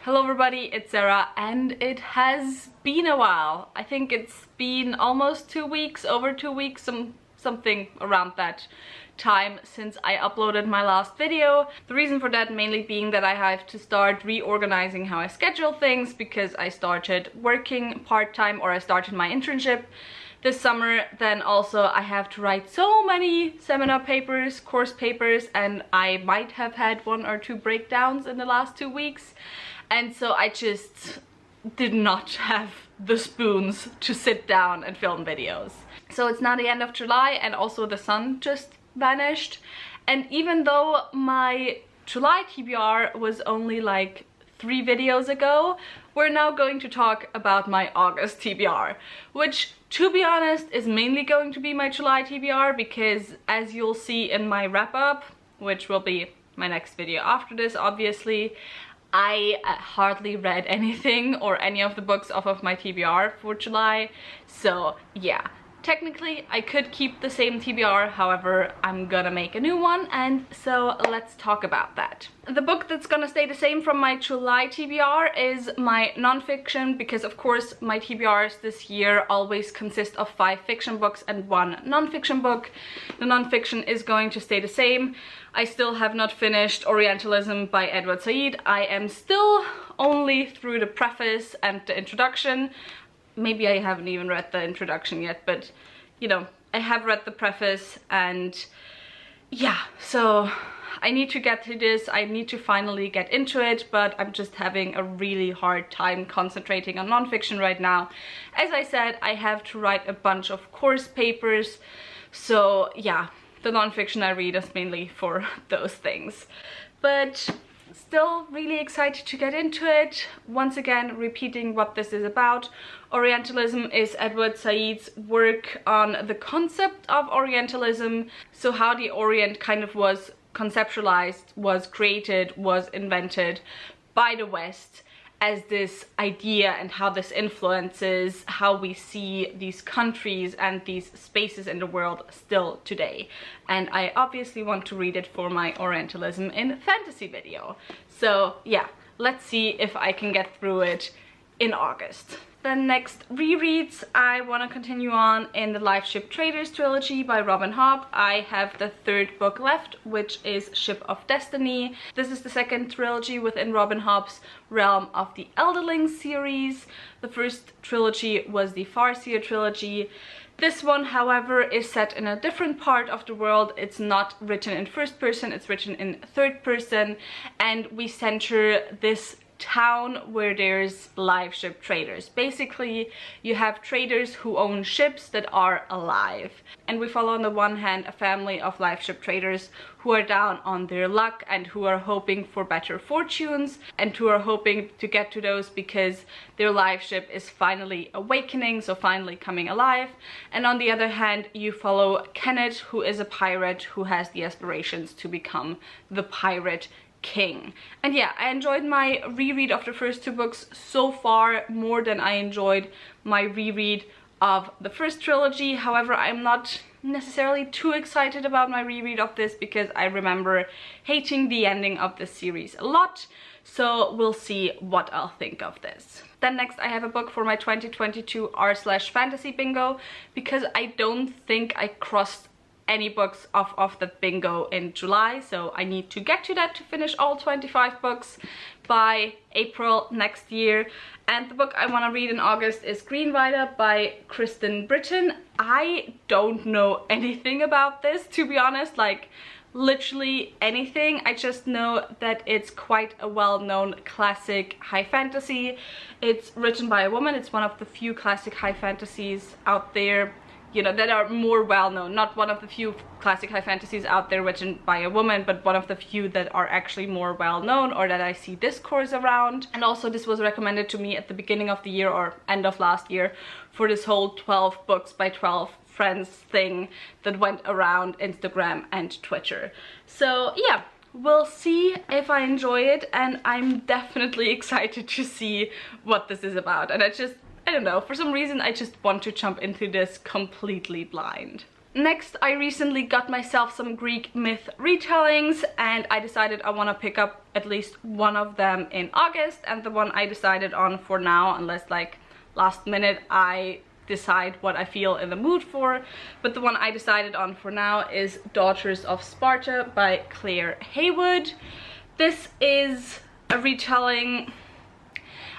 Hello everybody, it's Sarah, and it has been a while. I think it's been almost 2 weeks, over 2 weeks, something around that time since I uploaded my last video. The reason for that mainly being that I have to start reorganizing how I schedule things because I started working part-time, or I started my internship this summer. Then also I have to write so many seminar papers, course papers, and I might have had 1 or 2 breakdowns in the last 2 weeks. And so I just did not have the spoons to sit down and film videos. So it's now the end of July, and also the sun just vanished. And even though my July TBR was only like 3 videos ago, we're now going to talk about my August TBR, which, to be honest, is mainly going to be my July TBR because, as you'll see in my wrap-up, which will be my next video after this, obviously, I hardly read anything or any of the books off of my TBR for July. So yeah, technically I could keep the same TBR, however I'm gonna make a new one, and so let's talk about that. The book that's gonna stay the same from my July TBR is my nonfiction, because of course my TBRs this year always consist of 5 fiction books and 1 nonfiction book. The nonfiction is going to stay the same. I still have not finished Orientalism by Edward Said. I am still only through the preface and the introduction. Maybe I haven't even read the introduction yet, but you know, I have read the preface, and yeah, so I need to get to this. I need to finally get into it, but I'm just having a really hard time concentrating on nonfiction right now. As I said, I have to write a bunch of course papers, so yeah, the nonfiction I read is mainly for those things. But still really excited to get into it. Once again, repeating what this is about. Orientalism is Edward Said's work on the concept of Orientalism, so how the Orient kind of was conceptualized, was created, was invented by the West as this idea, and how this influences how we see these countries and these spaces in the world still today. And I obviously want to read it for my Orientalism in Fantasy video. So yeah, let's see if I can get through it in August. Then next rereads, I want to continue on in the Lifeship Traders trilogy by Robin Hobb. I have the 3rd book left, which is Ship of Destiny. This is the 2nd trilogy within Robin Hobb's realm of the Elderling series. The 1st trilogy was the Farseer trilogy. This one, however, is set in a different part of the world. It's not written in 1st person, it's written in 3rd person, and we center this town where there's live ship traders. Basically, you have traders who own ships that are alive, and we follow on the one hand a family of live ship traders who are down on their luck and who are hoping for better fortunes, and who are hoping to get to those because their live ship is finally awakening, so finally coming alive. And on the other hand, you follow Kenneth, who is a pirate who has the aspirations to become the pirate king. And yeah, I enjoyed my reread of the first 2 books so far more than I enjoyed my reread of the 1st trilogy. However, I'm not necessarily too excited about my reread of this because I remember hating the ending of this series a lot. So we'll see what I'll think of this. Then next I have a book for my 2022 r/fantasy bingo, because I don't think I crossed any books off of the bingo in July, so I need to get to that to finish all 25 books by April next year. And the book I want to read in August is Green Rider by Kristen Britton. I don't know anything about this, to be honest, like literally anything. I just know that it's quite a well-known classic high fantasy. It's written by a woman. It's one of the few classic high fantasies out there, you know, that are more well-known. Not one of the few classic high fantasies out there written by a woman, but one of the few that are actually more well-known, or that I see discourse around. And also this was recommended to me at the beginning of the year, or end of last year, for this whole 12 books by 12 friends thing that went around Instagram and Twitter. So yeah, we'll see if I enjoy it, and I'm definitely excited to see what this is about. And I don't know, for some reason I just want to jump into this completely blind. Next, I recently got myself some Greek myth retellings, and I decided I want to pick up at least one of them in August, and the one I decided on for now, unless like last minute I decide what I feel in the mood for, but the one I decided on for now is Daughters of Sparta by Claire Haywood. This is a retelling.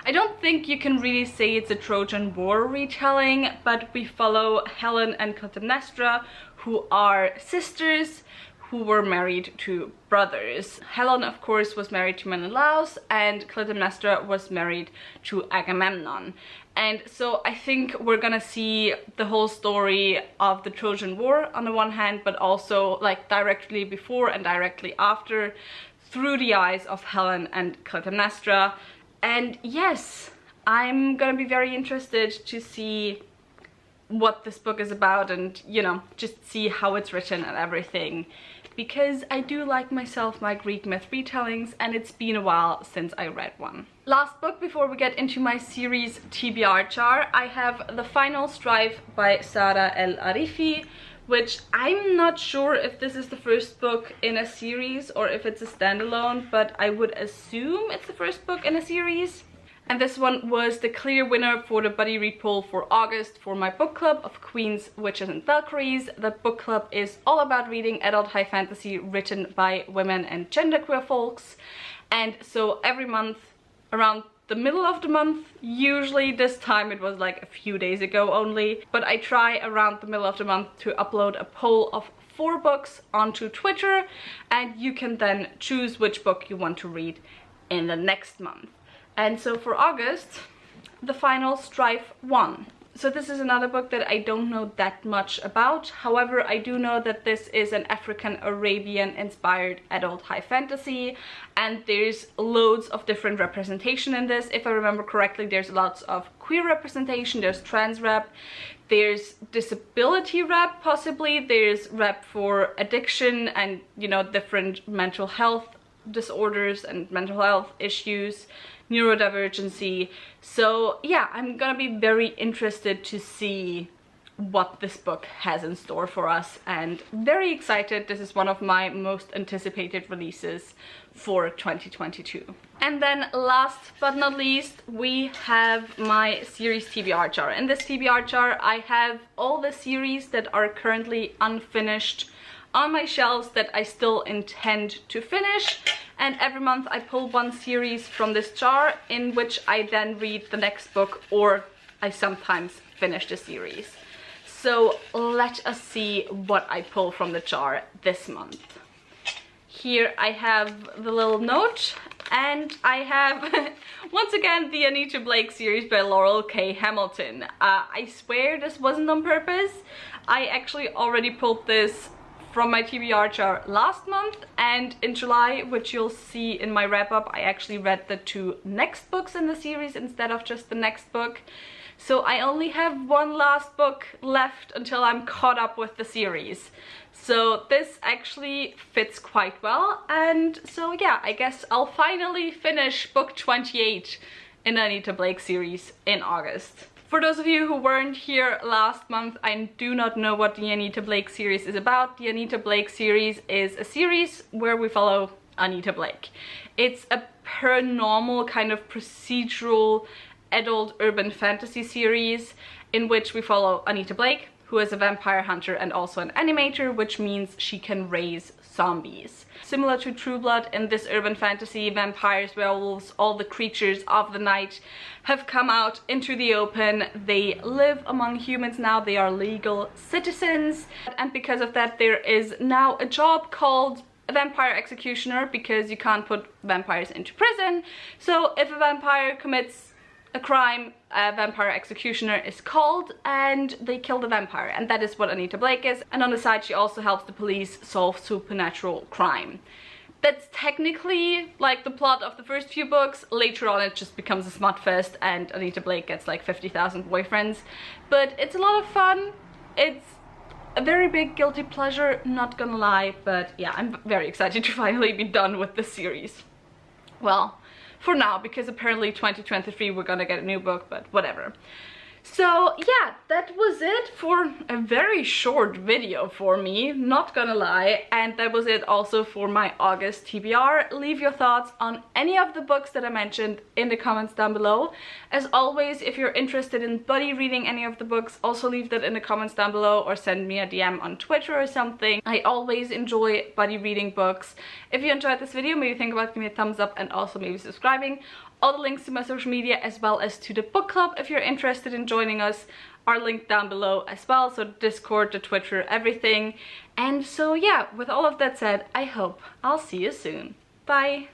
I don't think you can really say it's a Trojan War retelling, but we follow Helen and Clytemnestra, who are sisters who were married to brothers. Helen, of course, was married to Menelaus, and Clytemnestra was married to Agamemnon. And so I think we're gonna see the whole story of the Trojan War on the one hand, but also like directly before and directly after through the eyes of Helen and Clytemnestra. And yes, I'm gonna be very interested to see what this book is about and, you know, just see how it's written and everything, because I do like myself my Greek myth retellings, and it's been a while since I read one. Last book before we get into my series TBR jar, I have The Final Strife by Sara El Arifi, which I'm not sure if this is the first book in a series or if it's a standalone, but I would assume it's the first book in a series. And this one was the clear winner for the buddy read poll for August for my book club of Queens, Witches and Valkyries. The book club is all about reading adult high fantasy written by women and genderqueer folks. And so every month, around the middle of the month, usually this time it was like a few days ago only, but I try around the middle of the month to upload a poll of 4 books onto Twitter, and you can then choose which book you want to read in the next month. And so for August, The Final Strife won. So this is another book that I don't know that much about. However, I do know that this is an African Arabian inspired adult high fantasy, and there's loads of different representation in this. If I remember correctly, there's lots of queer representation, there's trans rep, there's disability rep possibly, there's rep for addiction and, you know, different mental health disorders and mental health issues, neurodivergency. So yeah, I'm gonna be very interested to see what this book has in store for us, and very excited. This is one of my most anticipated releases for 2022. And then last but not least, we have my series TBR jar. In this TBR jar, I have all the series that are currently unfinished on my shelves that I still intend to finish, and every month I pull one series from this jar in which I then read the next book, or I sometimes finish the series. So let us see what I pull from the jar this month. Here I have the little note, and I have once again the Anita Blake series by Laurel K. Hamilton. I swear this wasn't on purpose. I actually already pulled this from my TBR jar last month, and in July, which you'll see in my wrap-up, I actually read the 2 next books in the series instead of just the next book. So I only have one last book left until I'm caught up with the series. So this actually fits quite well, and so yeah, I guess I'll finally finish book 28 in the Anita Blake series in August. For those of you who weren't here last month, I do not know what the Anita Blake series is about. The Anita Blake series is a series where we follow Anita Blake. It's a paranormal kind of procedural adult urban fantasy series in which we follow Anita Blake, who is a vampire hunter and also an animator, which means she can raise zombies. Similar to True Blood, in this urban fantasy, vampires, werewolves, all the creatures of the night have come out into the open. They live among humans now, they are legal citizens, and because of that there is now a job called a vampire executioner, because you can't put vampires into prison. So if a vampire commits a crime, a vampire executioner is called and they kill the vampire, and that is what Anita Blake is. And on the side she also helps the police solve supernatural crime. That's technically like the plot of the first few books. Later on it just becomes a smut fest and Anita Blake gets like 50,000 boyfriends, but it's a lot of fun. It's a very big guilty pleasure, not gonna lie, but yeah, I'm very excited to finally be done with the series. Well, for now, because apparently 2023 we're gonna get a new book, but whatever. So yeah, that was it for a very short video for me, not gonna lie, and that was it also for my August TBR. Leave your thoughts on any of the books that I mentioned in the comments down below. As always, if you're interested in buddy reading any of the books, also leave that in the comments down below or send me a DM on Twitter or something. I always enjoy buddy reading books. If you enjoyed this video, maybe think about giving me a thumbs up and also maybe subscribing. All the links to my social media as well as to the book club, if you're interested in joining us, are linked down below as well. So Discord, the Twitter, everything. And so yeah, with all of that said, I hope I'll see you soon. Bye!